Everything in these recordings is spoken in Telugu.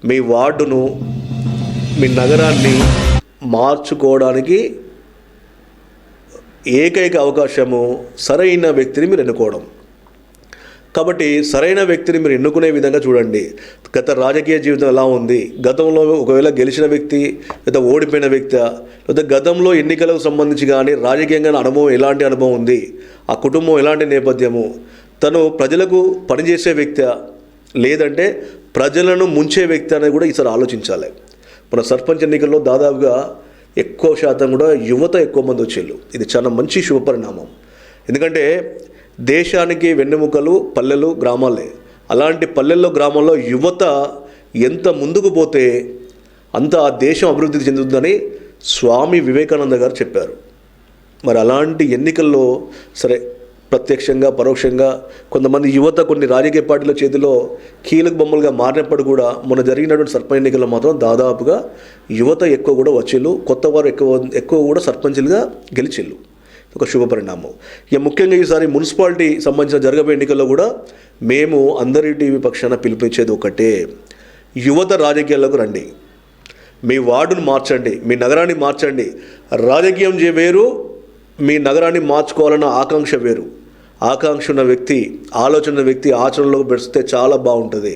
మీ వార్డును, మీ నగరాన్ని మార్చుకోవడానికి ఏకైక అవకాశము సరైన వ్యక్తిని మీరు ఎన్నుకోవడం. కాబట్టి సరైన వ్యక్తిని మీరు ఎన్నుకునే విధంగా చూడండి. గత రాజకీయ జీవితం ఎలా ఉంది, గతంలో ఒకవేళ గెలిచిన వ్యక్తి లేదా ఓడిపోయిన వ్యక్తి, లేదా గతంలో ఎన్నికలకు సంబంధించి కానీ రాజకీయంగా అనుభవం ఎలాంటి అనుభవం ఉంది, ఆ కుటుంబం ఎలాంటి నేపథ్యము, తను ప్రజలకు పనిచేసే వ్యక్తి లేదంటే ప్రజలను ముంచే వ్యక్తి అనేది కూడా ఈసారి ఆలోచించాలి. మన సర్పంచ్ ఎన్నికల్లో దాదాపుగా ఎక్కువ శాతం కూడా యువత ఎక్కువ మంది వచ్చేళ్ళు. ఇది చాలా మంచి శుభపరిణామం. ఎందుకంటే దేశానికి వెన్నెముకలు పల్లెలు, గ్రామాలే. అలాంటి పల్లెల్లో, గ్రామాల్లో యువత ఎంత ముందుకు పోతే అంత ఆ దేశం అభివృద్ధి చెందుతుందని స్వామి వివేకానంద గారు చెప్పారు. మరి అలాంటి ఎన్నికల్లో సరే ప్రత్యక్షంగా పరోక్షంగా కొంతమంది యువత కొన్ని రాజకీయ పార్టీల చేతిలో కీలక బొమ్మలుగా మారినప్పుడు కూడా మొన్న జరిగినటువంటి సర్పంచ్ ఎన్నికల్లో మాత్రం దాదాపుగా యువత ఎక్కువ కూడా వచ్చేళ్ళు, కొత్త వారు ఎక్కువ కూడా సర్పంచులుగా గెలిచేళ్ళు. ఒక శుభపరిణామం. ఇక ముఖ్యంగా ఈసారి మున్సిపాలిటీ సంబంధించిన జరగబోయే ఎన్నికల్లో కూడా మేము అందరి టీవీ పక్షాన పిలుపునిచ్చేది ఒకటే, యువత రాజకీయాల్లోకి రండి, మీ వార్డును మార్చండి, మీ నగరాన్ని మార్చండి. రాజకీయం వేరు, మీ నగరాన్ని మార్చుకోవాలన్న ఆకాంక్ష వేరు. ఆకాంక్ష ఉన్న వ్యక్తి, ఆలోచన ఉన్న వ్యక్తి ఆచరణలోకి పెడితే చాలా బాగుంటుంది.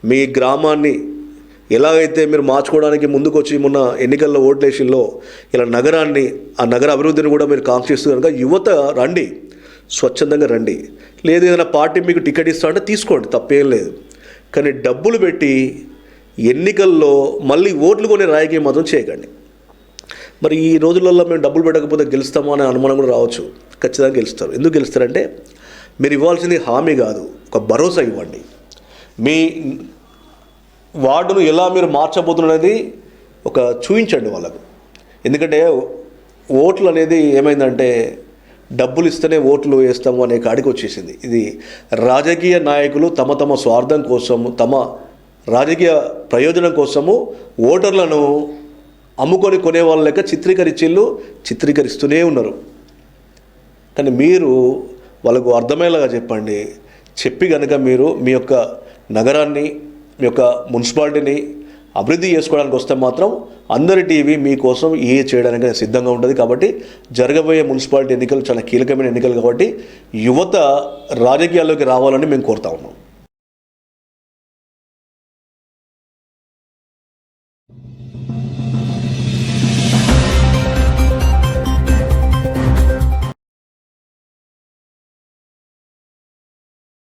మీ గ్రామాన్ని ఎలాగైతే మీరు మార్చుకోవడానికి ముందుకు వచ్చి మొన్న ఎన్నికల్లో ఓట్లేషన్లో ఇలా నగరాన్ని, ఆ నగర అభివృద్ధిని కూడా మీరు కాంక్షిస్తూ కనుక యువత రండి, స్వచ్ఛందంగా రండి. లేదు ఏదైనా పార్టీ మీకు టికెట్ ఇస్తా అంటే తీసుకోండి, తప్పేం లేదు. కానీ డబ్బులు పెట్టి ఎన్నికల్లో మళ్ళీ ఓట్లు కొనే రాజకీయం మాత్రం చేయకండి. మరి ఈ రోజులలో మేము డబ్బులు పెట్టకపోతే గెలుస్తామో అనే అనుమానం కూడా రావచ్చు. ఖచ్చితంగా గెలుస్తారు. ఎందుకు గెలుస్తారంటే మీరు ఇవ్వాల్సింది హామీ కాదు, ఒక భరోసా ఇవ్వండి. మీ వార్డును ఎలా మీరు మార్చబోతున్నది ఒక చూపించండి వాళ్ళకు. ఎందుకంటే ఓట్లు అనేది ఏమైందంటే డబ్బులు ఇస్తేనే ఓట్లు వేస్తాము అనే కాడికి వచ్చేసింది. ఇది రాజకీయ నాయకులు తమ తమ స్వార్థం కోసము, తమ రాజకీయ ప్రయోజనం కోసము ఓటర్లను అమ్ముకొని కొనే వాళ్ళ లెక్క చిత్రీకరిస్తూనే ఉన్నారు. కానీ మీరు వాళ్ళకు అర్థమయ్యేలాగా చెప్పండి. చెప్పి కనుక మీరు మీ యొక్క నగరాన్ని, మీ యొక్క మున్సిపాలిటీని అభివృద్ధి చేసుకోవడానికి వస్తే మాత్రం అందరి టీవీ మీకోసం చేయడానికి సిద్ధంగా ఉంటుంది. కాబట్టి జరగబోయే మున్సిపాలిటీ ఎన్నికలు చాలా కీలకమైన ఎన్నికలు కాబట్టి యువత రాజకీయాల్లోకి రావాలని మేము కోరుతా ఉన్నాం.